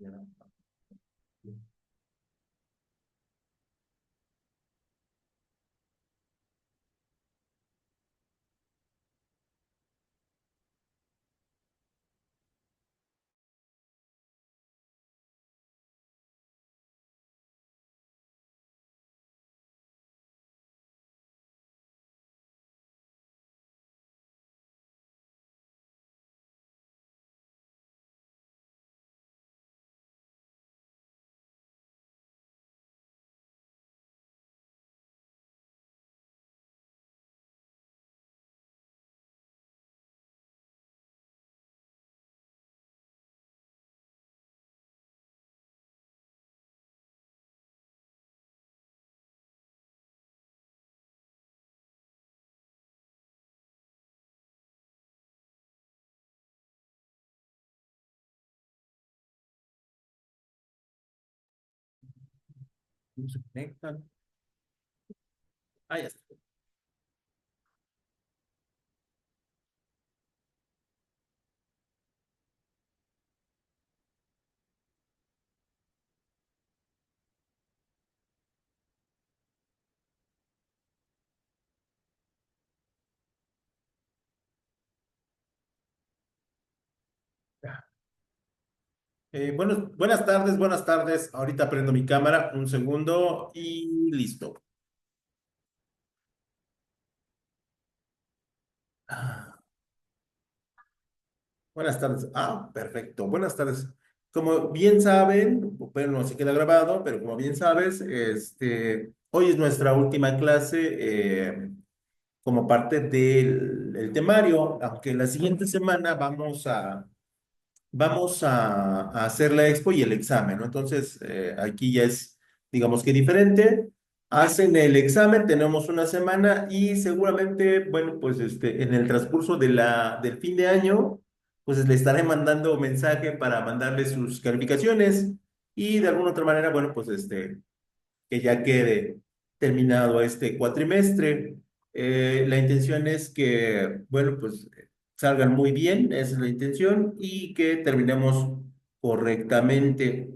No se conectan. Ah, ya está. Buenas tardes, buenas tardes. Ahorita prendo mi cámara, un segundo y listo. Ah, buenas tardes. Perfecto. Buenas tardes. Como bien saben, pero no se queda grabado, pero como bien sabes, hoy es nuestra última clase como parte del temario, aunque la siguiente semana vamos a hacer la expo y el examen, ¿no? Entonces, aquí ya es, digamos que diferente. Hacen el examen, tenemos una semana y seguramente, bueno, pues en el transcurso del fin de año, pues le estaré mandando mensaje para mandarle sus calificaciones y de alguna otra manera, bueno, pues que ya quede terminado este cuatrimestre. La intención es que, bueno, pues salgan muy bien, esa es la intención, y que terminemos correctamente,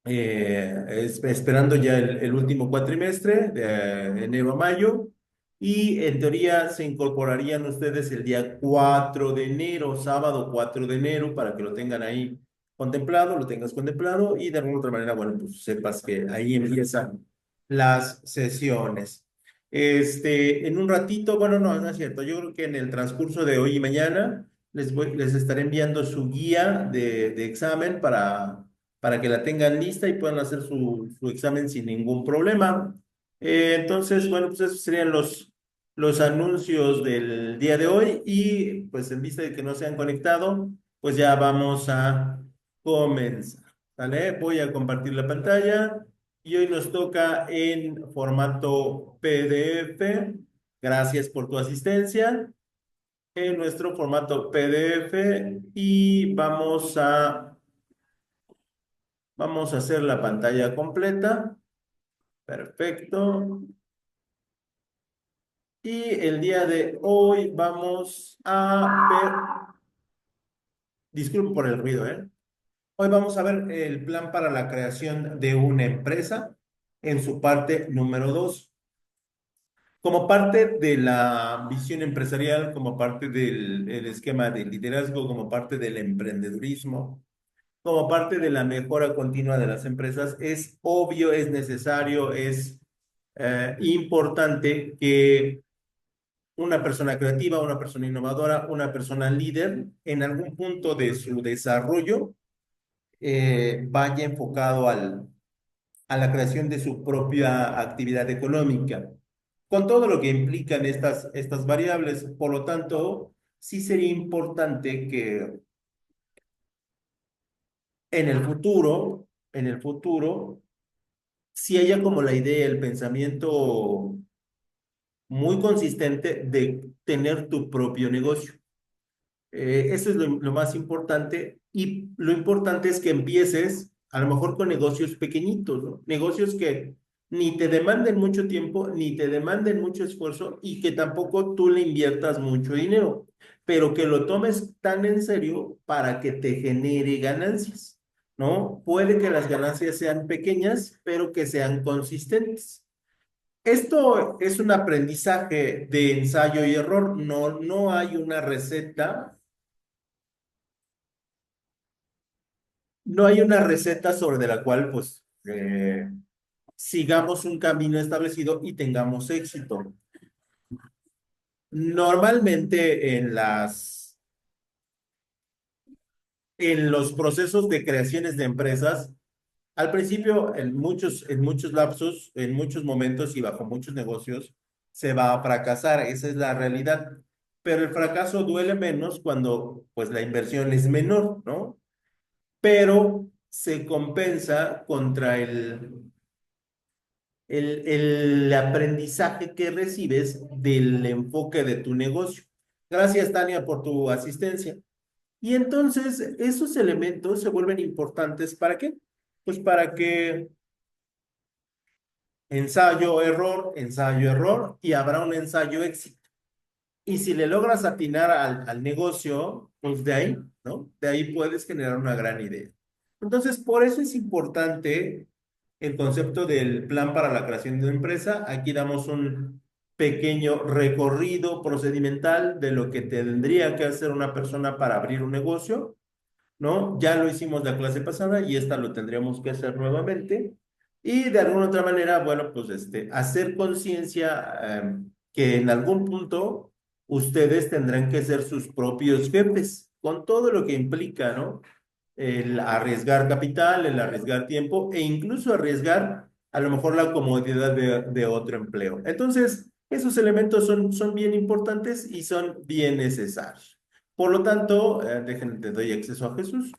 esperando ya el último cuatrimestre, de enero a mayo, y en teoría se incorporarían ustedes el día 4 de enero, sábado 4 de enero, para que lo tengan ahí contemplado, lo tengas contemplado, y de alguna otra manera, bueno, pues sepas que ahí empiezan las sesiones. En un ratito, bueno, no, no es cierto, yo creo que en el transcurso de hoy y mañana les estaré enviando su guía de examen para que la tengan lista y puedan hacer su examen sin ningún problema. Entonces, bueno, pues esos serían los anuncios del día de hoy y pues en vista de que no se han conectado, pues ya vamos a comenzar. ¿Vale? Voy a compartir la pantalla y hoy nos toca en formato PDF. Gracias por tu asistencia en nuestro formato PDF y vamos a hacer la pantalla completa. Perfecto. Y el día de hoy vamos a ver, disculpen por el ruido, ¿eh? Hoy vamos a ver el plan para la creación de una empresa en su parte número 2. Como parte de la visión empresarial, como parte del esquema de liderazgo, como parte del emprendedurismo, como parte de la mejora continua de las empresas, es obvio, es necesario, es importante que una persona creativa, una persona innovadora, una persona líder, en algún punto de su desarrollo, vaya enfocado a la creación de su propia actividad económica, con todo lo que implican estas variables. Por lo tanto, sí sería importante que en el futuro, si haya como la idea, el pensamiento muy consistente de tener tu propio negocio. Eso es lo más importante y lo importante es que empieces a lo mejor con negocios pequeñitos, ¿no? Negocios que ni te demanden mucho tiempo, ni te demanden mucho esfuerzo y que tampoco tú le inviertas mucho dinero, pero que lo tomes tan en serio para que te genere ganancias. ¿no? Puede que las ganancias sean pequeñas, pero que sean consistentes. Esto es un aprendizaje de ensayo y error. No, no hay una receta, no hay una receta sobre la cual, pues, sigamos un camino establecido y tengamos éxito. Normalmente en los procesos de creaciones de empresas, al principio, en muchos lapsos, en muchos momentos y bajo muchos negocios, se va a fracasar. Esa es la realidad. Pero el fracaso duele menos cuando, pues, la inversión es menor, ¿no? Pero se compensa contra el aprendizaje que recibes del enfoque de tu negocio. Gracias, Tania, por tu asistencia. Y entonces, esos elementos se vuelven importantes. ¿Para qué? Pues para que ensayo, error, y habrá un ensayo éxito. Y si le logras atinar al negocio, pues de ahí, ¿no? De ahí puedes generar una gran idea. Entonces, por eso es importante el concepto del plan para la creación de una empresa. Aquí damos un pequeño recorrido procedimental de lo que tendría que hacer una persona para abrir un negocio, ¿no? Ya lo hicimos la clase pasada y esta lo tendríamos que hacer nuevamente. Y de alguna otra manera, bueno, pues hacer conciencia que en algún punto ustedes tendrán que ser sus propios jefes, con todo lo que implica, ¿no? El arriesgar capital, el arriesgar tiempo e incluso arriesgar a lo mejor la comodidad de otro empleo. Entonces, esos elementos son bien importantes y son bien necesarios. Por lo tanto, déjenme, te doy acceso a Jesús.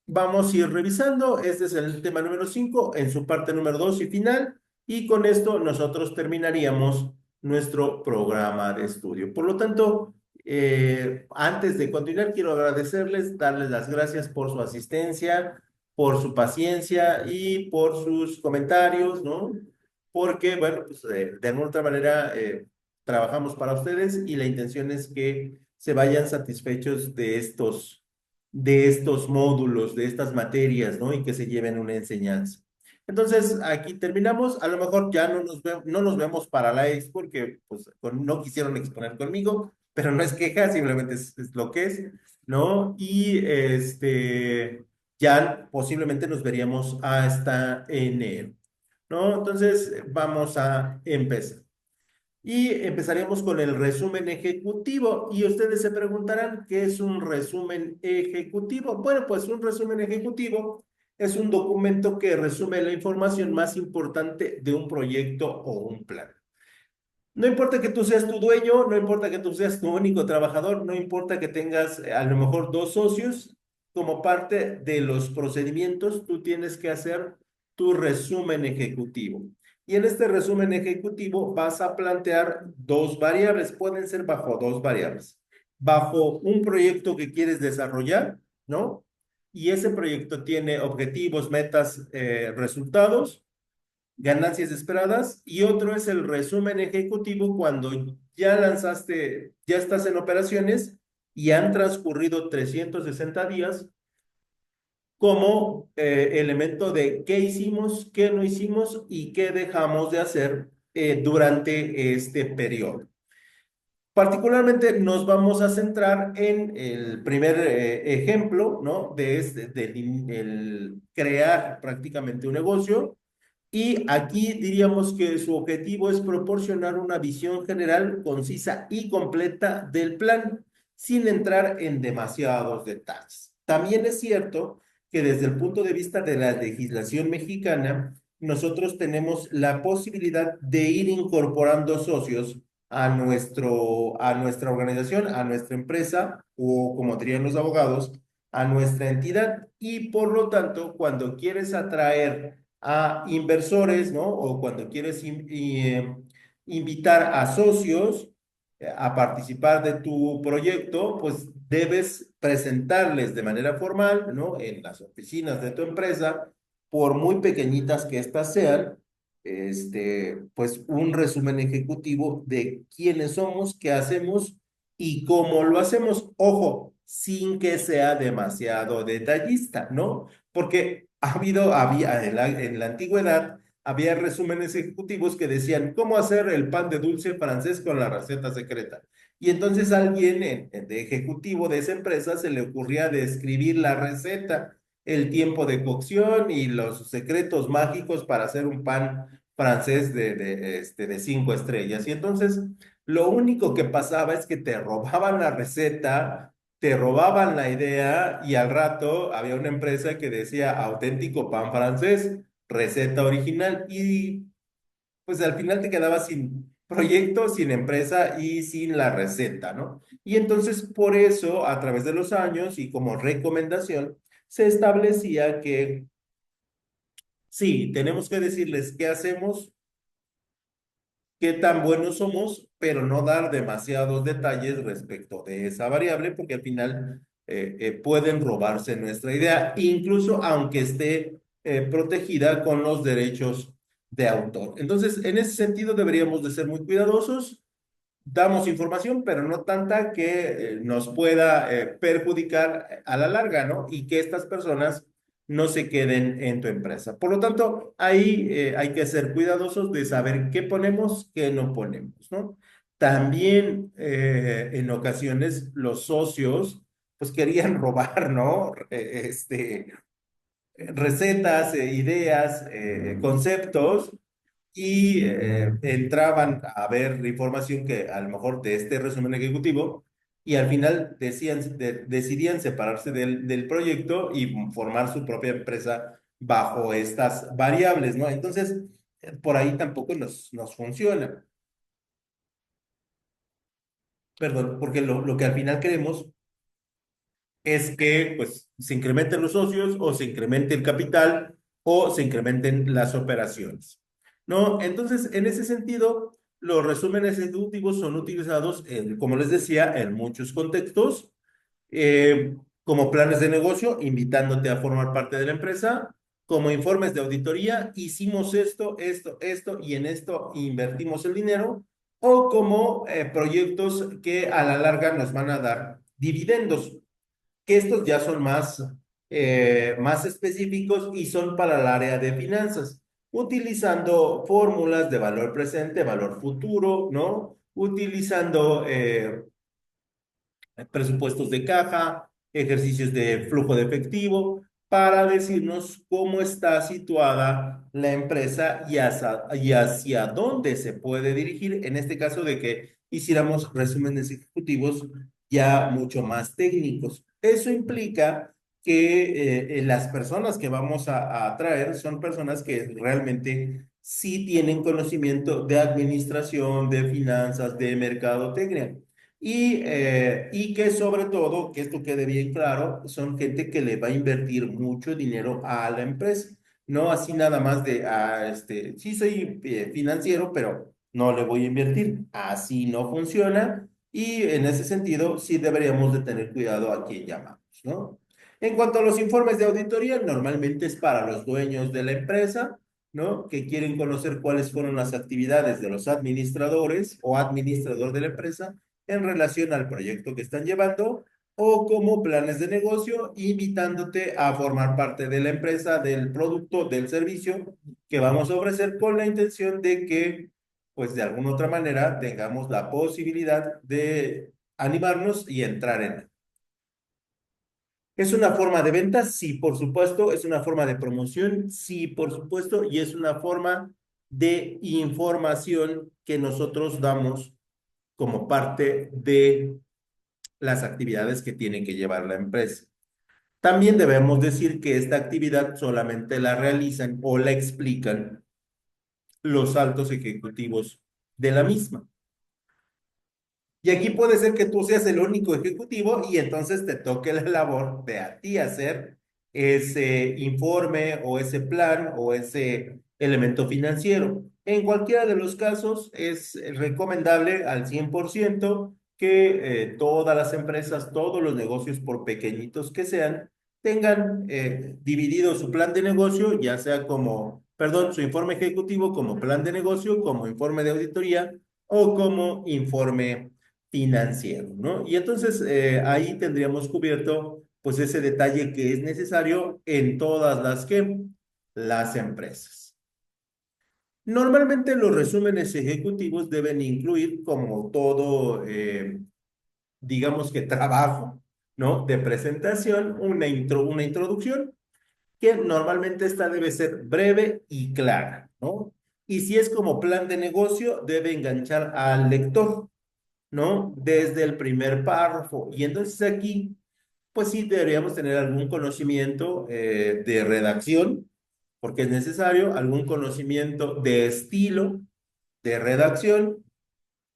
Vamos a ir revisando. Este es el tema número 5 en su parte número 2 y final. Y con esto nosotros terminaríamos nuestro programa de estudio. Por lo tanto, antes de continuar, quiero agradecerles, darles las gracias por su asistencia, por su paciencia y por sus comentarios, ¿no? Porque, bueno, pues, de alguna otra manera trabajamos para ustedes y la intención es que se vayan satisfechos de estos módulos, de estas materias, ¿no? Y que se lleven una enseñanza. Entonces, aquí terminamos. A lo mejor ya no nos vemos para la ex porque pues, no quisieron exponer conmigo, pero no es queja, simplemente es lo que es, ¿no? Y ya posiblemente nos veríamos hasta enero, ¿no? Entonces, vamos a empezar. Y empezaremos con el resumen ejecutivo. Y ustedes se preguntarán, ¿qué es un resumen ejecutivo? Bueno, pues un resumen ejecutivo es un documento que resume la información más importante de un proyecto o un plan. No importa que tú seas tu dueño, no importa que tú seas tu único trabajador, no importa que tengas a lo mejor dos socios, como parte de los procedimientos, tú tienes que hacer tu resumen ejecutivo. Y en este resumen ejecutivo vas a plantear dos variables, pueden ser bajo dos variables. Bajo un proyecto que quieres desarrollar, ¿no? Y ese proyecto tiene objetivos, metas, resultados, ganancias esperadas, y otro es el resumen ejecutivo cuando ya lanzaste, ya estás en operaciones y han transcurrido 360 días como elemento de qué hicimos, qué no hicimos y qué dejamos de hacer durante este periodo. Particularmente nos vamos a centrar en el primer ejemplo, ¿no? El crear prácticamente un negocio. Y aquí diríamos que su objetivo es proporcionar una visión general, concisa y completa del plan, sin entrar en demasiados detalles. También es cierto que desde el punto de vista de la legislación mexicana, nosotros tenemos la posibilidad de ir incorporando socios a nuestra organización, a nuestra empresa, o como dirían los abogados, a nuestra entidad. Y por lo tanto, cuando quieres atraer a inversores, ¿no? O cuando quieres invitar a socios a participar de tu proyecto, pues debes presentarles de manera formal, ¿no? En las oficinas de tu empresa, por muy pequeñitas que éstas sean, pues un resumen ejecutivo de quiénes somos, qué hacemos y cómo lo hacemos. Ojo, sin que sea demasiado detallista, ¿no? porque en la antigüedad, había resúmenes ejecutivos que decían cómo hacer el pan de dulce francés con la receta secreta. Y entonces alguien de ejecutivo de esa empresa se le ocurría describir la receta, el tiempo de cocción y los secretos mágicos para hacer un pan francés de 5 estrellas. Y entonces lo único que pasaba es que te robaban la receta, te robaban la idea y al rato había una empresa que decía auténtico pan francés, receta original y pues al final te quedabas sin proyecto, sin empresa y sin la receta, ¿no? Y entonces por eso, a través de los años y como recomendación, se establecía que sí, tenemos que decirles qué hacemos, qué tan buenos somos, pero no dar demasiados detalles respecto de esa variable, porque al final pueden robarse nuestra idea, incluso aunque esté protegida con los derechos de autor. Entonces, en ese sentido, deberíamos de ser muy cuidadosos. Damos información, pero no tanta que nos pueda perjudicar a la larga, ¿no? Y que estas personas no se queden en tu empresa. Por lo tanto, ahí hay que ser cuidadosos de saber qué ponemos, qué no ponemos, ¿no? También en ocasiones los socios pues querían robar, ¿no? Recetas, ideas, conceptos y entraban a ver la información que a lo mejor de este resumen ejecutivo y al final decidían separarse del proyecto y formar su propia empresa bajo estas variables, ¿no? Entonces, por ahí tampoco nos funciona, perdón, porque lo que al final queremos es que pues se incrementen los socios o se incremente el capital o se incrementen las operaciones, ¿no? Entonces, en ese sentido, los resúmenes ejecutivos son utilizados, como les decía, en muchos contextos, como planes de negocio, invitándote a formar parte de la empresa, como informes de auditoría, hicimos esto, y en esto invertimos el dinero, o como proyectos que a la larga nos van a dar dividendos que estos ya son más específicos y son para el área de finanzas, utilizando fórmulas de valor presente, valor futuro, ¿no? Utilizando presupuestos de caja, ejercicios de flujo de efectivo, para decirnos cómo está situada la empresa y hacia dónde se puede dirigir, en este caso de que hiciéramos resúmenes ejecutivos ya mucho más técnicos. Eso implica que las personas que vamos a traer son personas que realmente sí tienen conocimiento de administración, de finanzas, de mercadotecnia. Y que sobre todo, que esto quede bien claro, son gente que le va a invertir mucho dinero a la empresa. No así nada más sí soy financiero, pero no le voy a invertir. Así no funciona. Y en ese sentido, sí deberíamos de tener cuidado a quién llamamos, ¿no? En cuanto a los informes de auditoría, normalmente es para los dueños de la empresa, ¿no? Que quieren conocer cuáles fueron las actividades de los administradores o administrador de la empresa en relación al proyecto que están llevando o como planes de negocio, invitándote a formar parte de la empresa, del producto, del servicio que vamos a ofrecer con la intención de que, pues de alguna otra manera, tengamos la posibilidad de animarnos y entrar en él. ¿Es una forma de venta? Sí, por supuesto. ¿Es una forma de promoción? Sí, por supuesto. Y es una forma de información que nosotros damos como parte de las actividades que tiene que llevar la empresa. También debemos decir que esta actividad solamente la realizan o la explican los altos ejecutivos de la misma. Y aquí puede ser que tú seas el único ejecutivo y entonces te toque la labor de a ti hacer ese informe o ese plan o ese elemento financiero. En cualquiera de los casos es recomendable al 100% que todas las empresas, todos los negocios, por pequeñitos que sean, tengan dividido su plan de negocio, ya sea como, perdón, su informe ejecutivo como plan de negocio, como informe de auditoría o como informe financiero, ¿no? Y entonces ahí tendríamos cubierto pues ese detalle que es necesario en todas las empresas. Normalmente los resúmenes ejecutivos deben incluir como todo, digamos que trabajo, ¿no? De presentación, una introducción, que normalmente esta debe ser breve y clara, ¿no? Y si es como plan de negocio, debe enganchar al lector, ¿no? Desde el primer párrafo. Y entonces aquí, pues sí, deberíamos tener algún conocimiento de redacción, porque es necesario, algún conocimiento de estilo de redacción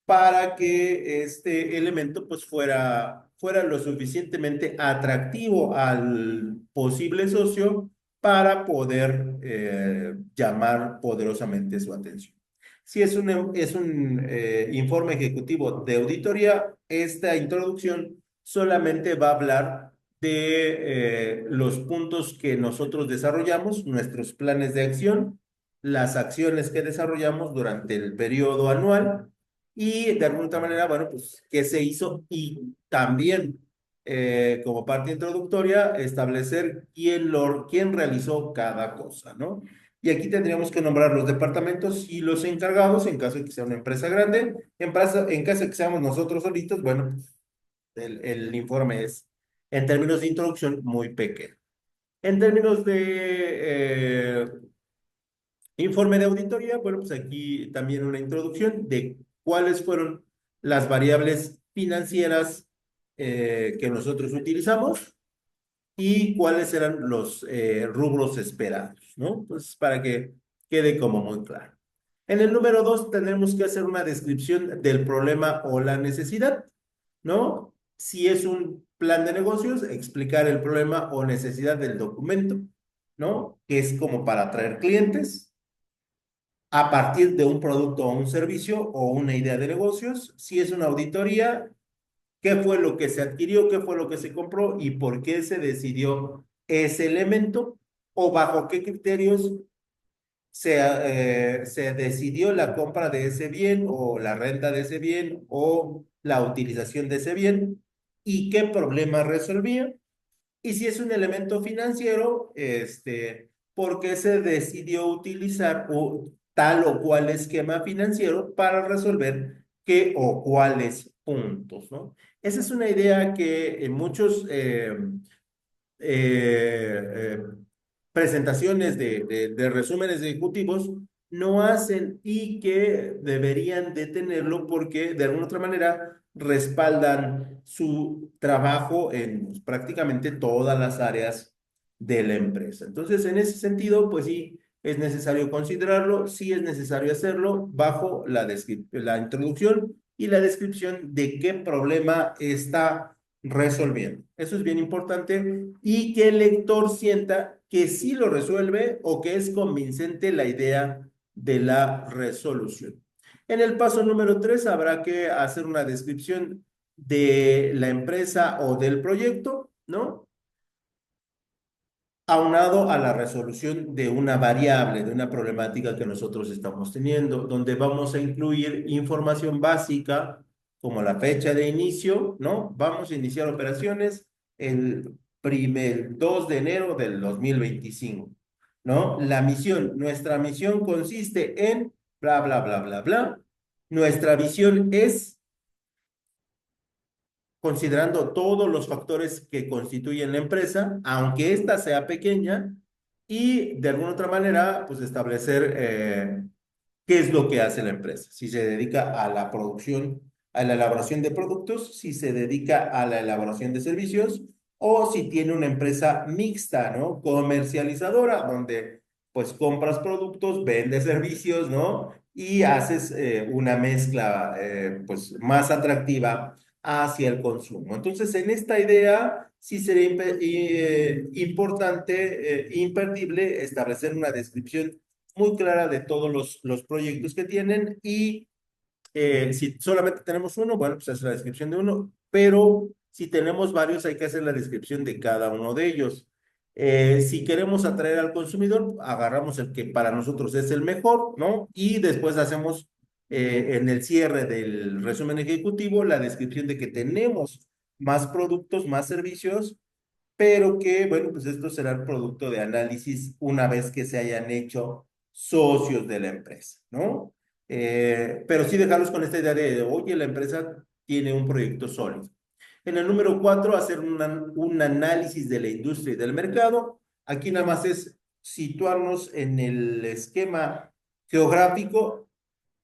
para que este elemento pues fuera lo suficientemente atractivo al posible socio para poder llamar poderosamente su atención. Si es un informe ejecutivo de auditoría, esta introducción solamente va a hablar de los puntos que nosotros desarrollamos, nuestros planes de acción, las acciones que desarrollamos durante el periodo anual y de alguna otra manera, bueno, pues qué se hizo y también como parte introductoria establecer quién realizó cada cosa, ¿no? Y aquí tendríamos que nombrar los departamentos y los encargados en caso de que sea una empresa grande. En caso de que seamos nosotros solitos, bueno, el informe es, en términos de introducción, muy pequeño. En términos de informe de auditoría, bueno, pues aquí también una introducción de cuáles fueron las variables financieras que nosotros utilizamos y cuáles eran los rubros esperados, ¿no? Pues para que quede como muy claro. En el número 2 tenemos que hacer una descripción del problema o la necesidad, ¿no? Si es un plan de negocios, explicar el problema o necesidad del documento, ¿no? Que es como para atraer clientes a partir de un producto o un servicio o una idea de negocios. Si es una auditoría, qué fue lo que se adquirió, qué fue lo que se compró y por qué se decidió ese elemento o bajo qué criterios se decidió la compra de ese bien o la renta de ese bien o la utilización de ese bien y qué problema resolvía. Y si es un elemento financiero, ¿por qué se decidió utilizar tal o cual esquema financiero para resolver qué o cuáles puntos, ¿no? Esa es una idea que en muchos presentaciones de resúmenes ejecutivos no hacen y que deberían de tenerlo porque de alguna otra manera respaldan su trabajo en prácticamente todas las áreas de la empresa. Entonces, en ese sentido, pues sí, es necesario considerarlo, sí es necesario hacerlo bajo la introducción y la descripción de qué problema está resolviendo. Eso es bien importante y que el lector sienta que sí lo resuelve o que es convincente la idea de la resolución. En el paso número 3 habrá que hacer una descripción de la empresa o del proyecto, ¿no? Aunado a la resolución de una variable, de una problemática que nosotros estamos teniendo, donde vamos a incluir información básica como la fecha de inicio, ¿no? Vamos a iniciar operaciones el 2 de enero del 2025, ¿no? La misión, nuestra misión consiste en bla, bla, bla, bla, bla. Nuestra visión es considerando todos los factores que constituyen la empresa, aunque ésta sea pequeña, y de alguna otra manera, pues establecer qué es lo que hace la empresa. Si se dedica a la producción, a la elaboración de productos, si se dedica a la elaboración de servicios, o si tiene una empresa mixta, ¿no? Comercializadora, donde pues compras productos, vendes servicios, ¿no? Y haces una mezcla pues más atractiva hacia el consumo. Entonces, en esta idea sí sería importante, imperdible, establecer una descripción muy clara de todos los proyectos que tienen y si solamente tenemos uno, bueno, pues es la descripción de uno, pero si tenemos varios hay que hacer la descripción de cada uno de ellos. Si queremos atraer al consumidor, agarramos el que para nosotros es el mejor, ¿no? Y después hacemos en el cierre del resumen ejecutivo la descripción de que tenemos más productos, más servicios pero que, bueno, pues esto será el producto de análisis una vez que se hayan hecho socios de la empresa, ¿no? Pero sí dejarlos con esta idea de, oye, la empresa tiene un proyecto sólido. En el número 4, hacer un análisis de la industria y del mercado. Aquí nada más es situarnos en el esquema geográfico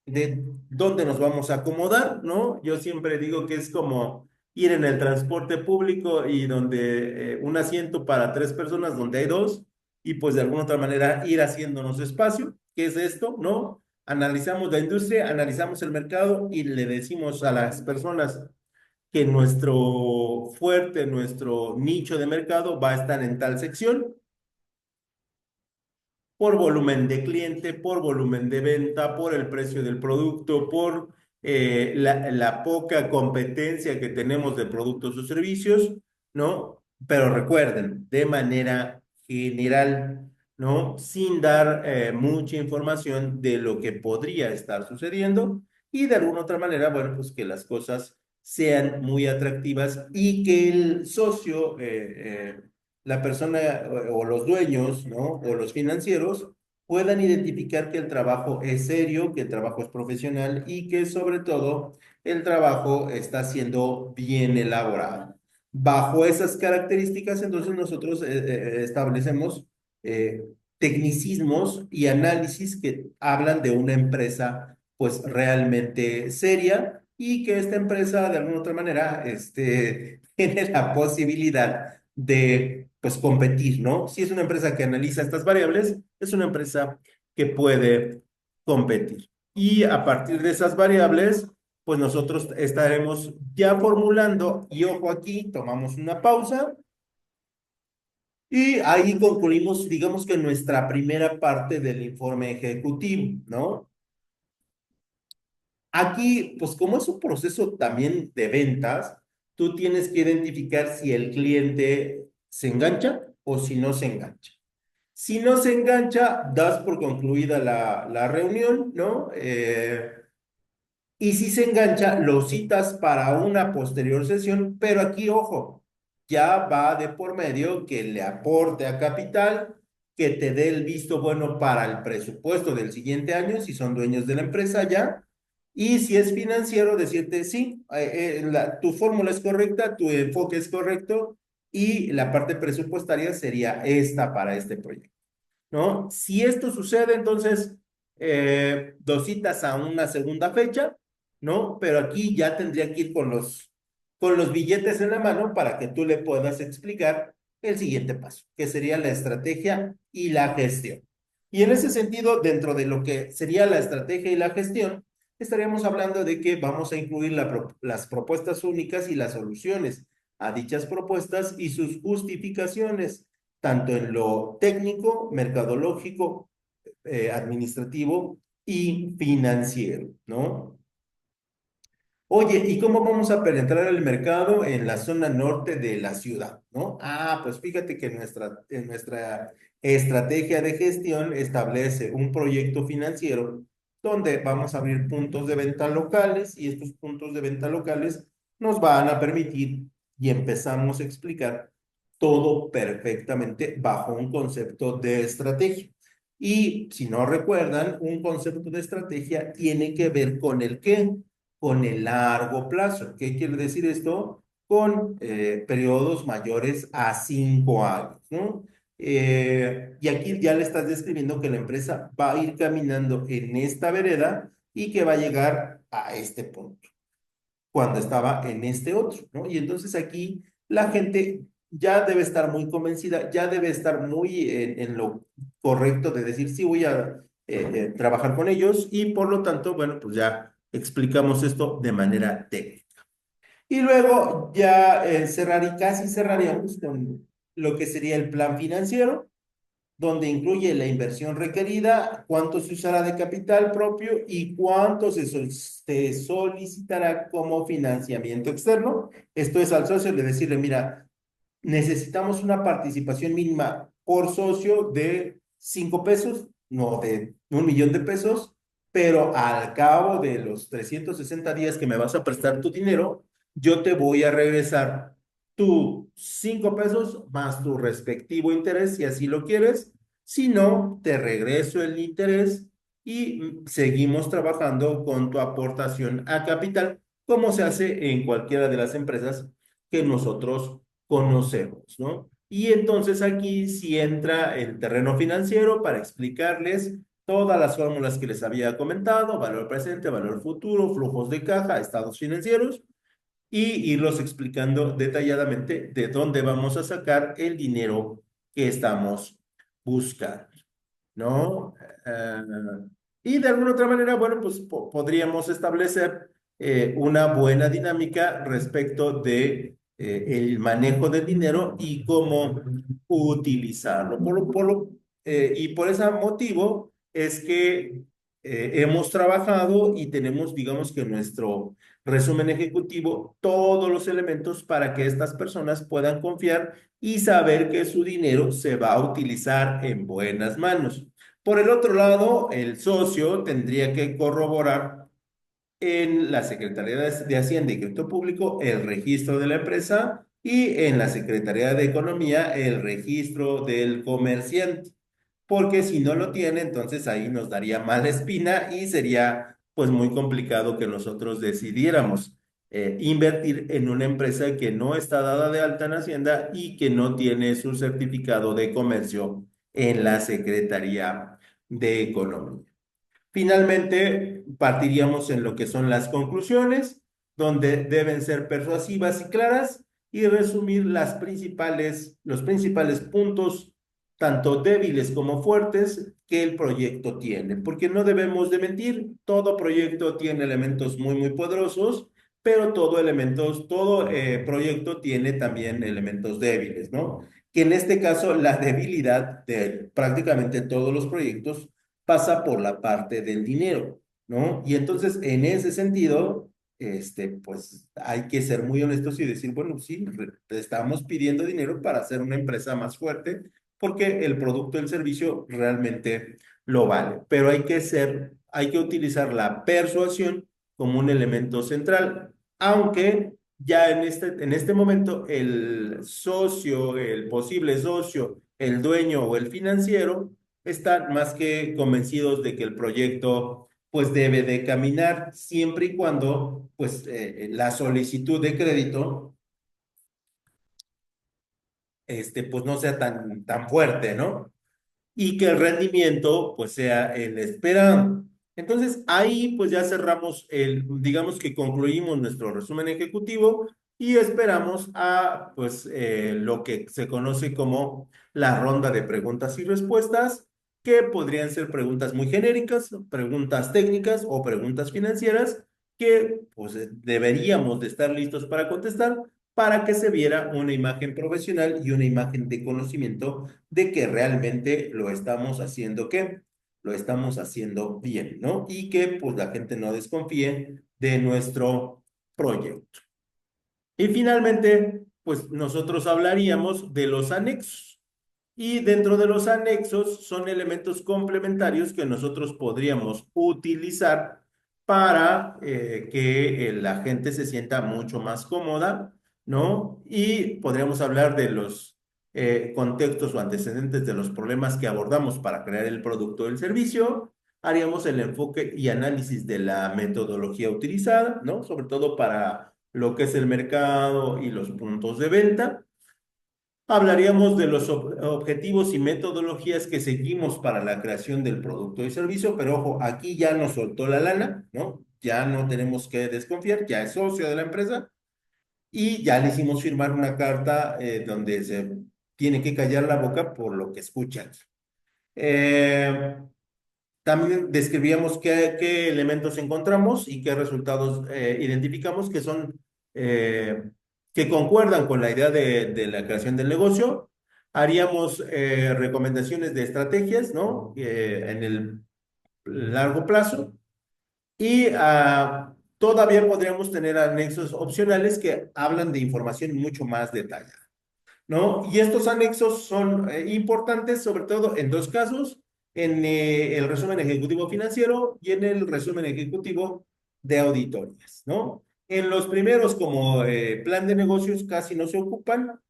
de dónde nos vamos a acomodar, ¿no? Yo siempre digo que es como ir en el transporte público y donde un asiento para tres personas, donde hay dos, y pues de alguna otra manera ir haciéndonos espacio. ¿Qué es esto? ¿No? Analizamos la industria, analizamos el mercado y le decimos a las personas que nuestro fuerte, nuestro nicho de mercado va a estar en tal sección por volumen de cliente, por volumen de venta, por el precio del producto, por la poca competencia que tenemos de productos o servicios, ¿no? Pero recuerden, de manera general, ¿no? Sin dar mucha información de lo que podría estar sucediendo y de alguna otra manera, bueno, pues que las cosas sean muy atractivas y que el socio la persona o los dueños, ¿no? O los financieros puedan identificar que el trabajo es serio, que el trabajo es profesional y que sobre todo el trabajo está siendo bien elaborado. Bajo esas características, entonces nosotros establecemos eh, tecnicismos y análisis que hablan de una empresa pues realmente seria y que esta empresa de alguna otra manera tiene la posibilidad de pues competir, ¿no? Si es una empresa que analiza estas variables, es una empresa que puede competir. Y a partir de esas variables, pues nosotros estaremos ya formulando, y ojo aquí, tomamos una pausa y ahí concluimos, digamos que nuestra primera parte del informe ejecutivo, ¿no? Aquí, pues como es un proceso también de ventas, tú tienes que identificar si el cliente se engancha o si no se engancha. Si no se engancha, das por concluida la reunión, ¿no? Y si se engancha, lo citas para una posterior sesión, pero aquí, ojo, ya va de por medio que le aporte a capital, que te dé el visto bueno para el presupuesto del siguiente año, si son dueños de la empresa ya, y si es financiero, decirte, sí, tu fórmula es correcta, tu enfoque es correcto, y la parte presupuestaria sería esta para este proyecto. ¿No? Si esto sucede, entonces, dos citas a una segunda fecha, ¿no? Pero aquí ya tendría que ir con los billetes en la mano para que tú le puedas explicar el siguiente paso, que sería la estrategia y la gestión. Y en ese sentido, dentro de lo que sería la estrategia y la gestión, estaríamos hablando de que vamos a incluir las propuestas únicas y las soluciones a dichas propuestas y sus justificaciones tanto en lo técnico, mercadológico, administrativo y financiero, ¿no? Oye, ¿y cómo vamos a penetrar el mercado en la zona norte de la ciudad, ¿no? Ah, pues fíjate que en nuestra estrategia de gestión establece un proyecto financiero donde vamos a abrir puntos de venta locales y estos puntos de venta locales nos van a permitir y empezamos a explicar todo perfectamente bajo un concepto de estrategia. Y si no recuerdan, un concepto de estrategia tiene que ver con el qué, con el largo plazo. ¿Qué quiere decir esto? Con periodos mayores a 5 años, ¿no? Y aquí ya le estás describiendo que la empresa va a ir caminando en esta vereda y que va a llegar a este punto cuando estaba en este otro, ¿no? Y entonces aquí la gente ya debe estar muy convencida, ya debe estar muy en lo correcto de decir, sí, voy a trabajar con ellos y por lo tanto, bueno, pues ya explicamos esto de manera técnica. Y luego ya casi cerraríamos con lo que sería el plan financiero, donde incluye la inversión requerida, cuánto se usará de capital propio y cuánto se solicitará como financiamiento externo. Esto es al socio de decirle, mira, necesitamos una participación mínima por socio de 5 pesos, no de 1 millón de pesos, pero al cabo de los 360 días que me vas a prestar tu dinero, yo te voy a regresar tú 5 pesos más tu respectivo interés, si así lo quieres. Si no, te regreso el interés y seguimos trabajando con tu aportación a capital, como se hace en cualquiera de las empresas que nosotros conocemos, ¿no? Y entonces aquí sí entra el terreno financiero para explicarles todas las fórmulas que les había comentado: valor presente, valor futuro, flujos de caja, estados financieros, y irlos explicando detalladamente de dónde vamos a sacar el dinero que estamos buscando, ¿no? Eh, y de alguna otra manera, bueno, pues podríamos establecer una buena dinámica respecto de el manejo del dinero y cómo utilizarlo. Y por ese motivo es que hemos trabajado y tenemos, digamos que nuestro resumen ejecutivo, todos los elementos para que estas personas puedan confiar y saber que su dinero se va a utilizar en buenas manos. Por el otro lado, el socio tendría que corroborar en la Secretaría de Hacienda y Crédito Público el registro de la empresa y en la Secretaría de Economía el registro del comerciante, porque si no lo tiene, entonces ahí nos daría mala espina y sería pues muy complicado que nosotros decidiéramos invertir en una empresa que no está dada de alta en Hacienda y que no tiene su certificado de comercio en la Secretaría de Economía. Finalmente, partiríamos en lo que son las conclusiones, donde deben ser persuasivas y claras y resumir los principales puntos, tanto débiles como fuertes, que el proyecto tiene. Porque no debemos de mentir, todo proyecto tiene elementos muy, muy poderosos, pero todo proyecto tiene también elementos débiles, ¿no? Que en este caso, la debilidad de prácticamente todos los proyectos pasa por la parte del dinero, ¿no? Y entonces, en ese sentido, pues hay que ser muy honestos y decir, bueno, sí, estamos pidiendo dinero para hacer una empresa más fuerte, porque el producto, el servicio realmente lo vale, pero hay que utilizar la persuasión como un elemento central, aunque ya en este momento el socio, el posible socio, el dueño o el financiero están más que convencidos de que el proyecto pues debe de caminar siempre y cuando pues la solicitud de crédito pues no sea tan fuerte, ¿no? Y que el rendimiento pues sea el esperado. Entonces ahí pues ya cerramos digamos que concluimos nuestro resumen ejecutivo y esperamos a pues lo que se conoce como la ronda de preguntas y respuestas, que podrían ser preguntas muy genéricas, preguntas técnicas o preguntas financieras que pues deberíamos de estar listos para contestar, para que se viera una imagen profesional y una imagen de conocimiento de que realmente lo estamos haciendo, ¿qué? Lo estamos haciendo bien, ¿no? Y que pues la gente no desconfíe de nuestro proyecto. Y finalmente, pues nosotros hablaríamos de los anexos. Y dentro de los anexos son elementos complementarios que nosotros podríamos utilizar para que la gente se sienta mucho más cómoda, ¿no? Y podríamos hablar de los contextos o antecedentes de los problemas que abordamos para crear el producto o el servicio. Haríamos el enfoque y análisis de la metodología utilizada, ¿no? Sobre todo para lo que es el mercado y los puntos de venta. Hablaríamos de los objetivos y metodologías que seguimos para la creación del producto y servicio, pero ojo, aquí ya nos soltó la lana, ¿no? Ya no tenemos que desconfiar, ya es socio de la empresa y ya le hicimos firmar una carta donde se tiene que callar la boca por lo que escuchan. Eh, También describíamos qué elementos encontramos y qué resultados identificamos eh, que concuerdan con la idea de la creación del negocio. Haríamos recomendaciones de estrategias, ¿no? En el largo plazo. Y todavía podríamos tener anexos opcionales que hablan de información mucho más detallada, ¿no? Y estos anexos son importantes, sobre todo en dos casos: en el resumen ejecutivo financiero y en el resumen ejecutivo de auditorías, ¿no? En los primeros, como plan de negocios, casi no se ocupan,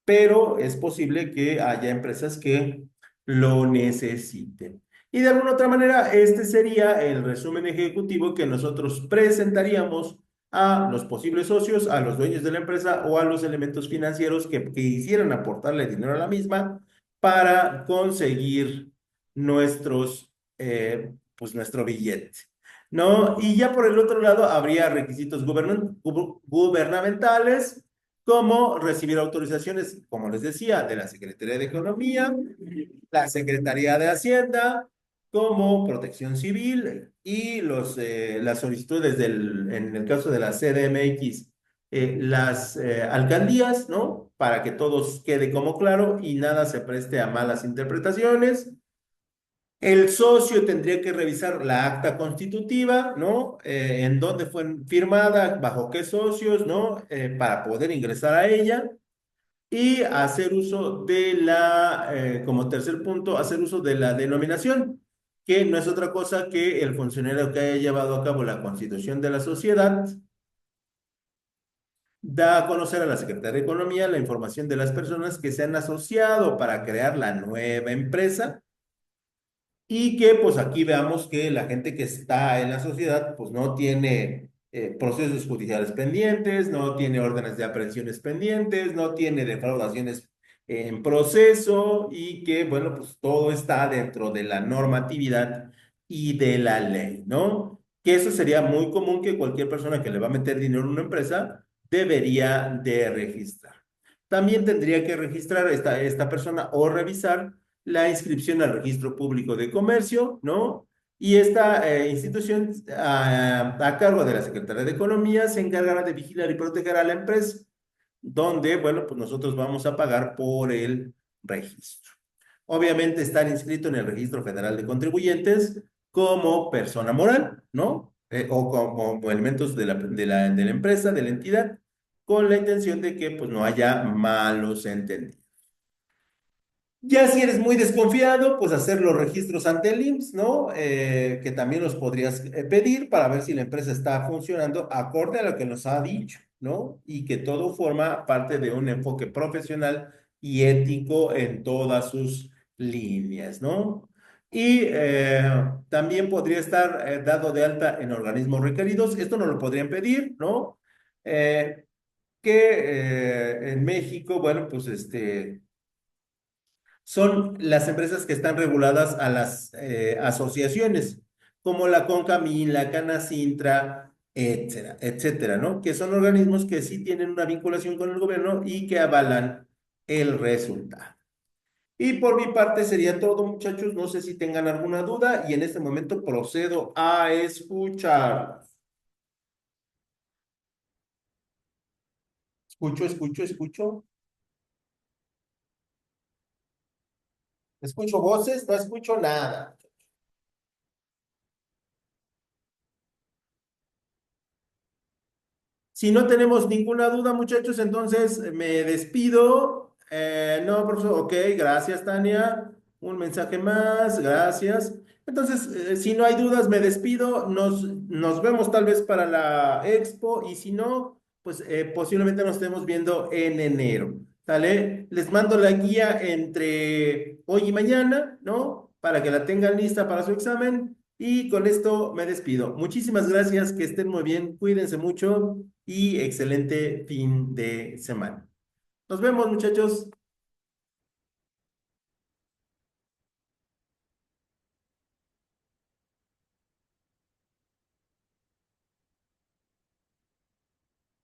pero es posible que haya empresas que lo necesiten. Y de alguna otra manera, este sería el resumen ejecutivo que nosotros presentaríamos a los posibles socios, a los dueños de la empresa o a los elementos financieros que quisieran aportarle dinero a la misma para conseguir pues nuestro billete. ¿No? Y ya por el otro lado habría requisitos gubernamentales como recibir autorizaciones, como les decía, de la Secretaría de Economía, la Secretaría de Hacienda, como Protección Civil y las solicitudes en el caso de la CDMX, las alcaldías, ¿no? Para que todos quede como claro y nada se preste a malas interpretaciones. El socio tendría que revisar la acta constitutiva, ¿no? En dónde fue firmada, bajo qué socios, ¿no? Para poder ingresar a ella y hacer uso como tercer punto, hacer uso de la denominación, que no es otra cosa que el funcionario que haya llevado a cabo la constitución de la sociedad da a conocer a la Secretaría de Economía la información de las personas que se han asociado para crear la nueva empresa. Y que pues aquí veamos que la gente que está en la sociedad pues no tiene procesos judiciales pendientes, no tiene órdenes de aprehensiones pendientes, no tiene defraudaciones en proceso y que bueno pues todo está dentro de la normatividad y de la ley, ¿no? Que eso sería muy común que cualquier persona que le va a meter dinero en una empresa debería de registrar. También tendría que registrar esta persona o revisar la inscripción al registro público de comercio, ¿no? Y esta institución a cargo de la Secretaría de Economía se encargará de vigilar y proteger a la empresa, donde, bueno, pues nosotros vamos a pagar por el registro. Obviamente estar inscrito en el Registro Federal de Contribuyentes como persona moral, ¿no? O como elementos de la empresa, de la entidad, con la intención de que pues no haya malos entendidos. Ya si eres muy desconfiado, pues hacer los registros ante el IMSS, ¿no? Que también los podrías pedir para ver si la empresa está funcionando acorde a lo que nos ha dicho, ¿no? Y que todo forma parte de un enfoque profesional y ético en todas sus líneas, ¿no? Y también podría estar dado de alta en organismos requeridos. Esto nos lo podrían pedir, ¿no? Eh, en México, bueno, pues son las empresas que están reguladas a las asociaciones, como la CONCAMIN, la CANACINTRA, etcétera, etcétera, ¿no? Que son organismos que sí tienen una vinculación con el gobierno y que avalan el resultado. Y por mi parte sería todo, muchachos. No sé si tengan alguna duda y en este momento procedo a escuchar. Escucho, escucho, escucho. Escucho voces, no escucho nada. Si no tenemos ninguna duda, muchachos, entonces me despido. No, profesor, ok, gracias, Tania. Un mensaje más, gracias. Entonces, si no hay dudas, me despido. Nos vemos tal vez para la expo y si no, pues posiblemente nos estemos viendo en enero. ¿Sale? Les mando la guía entre hoy y mañana, ¿no? Para que la tengan lista para su examen. Y con esto me despido. Muchísimas gracias, que estén muy bien, cuídense mucho y excelente fin de semana. Nos vemos, muchachos.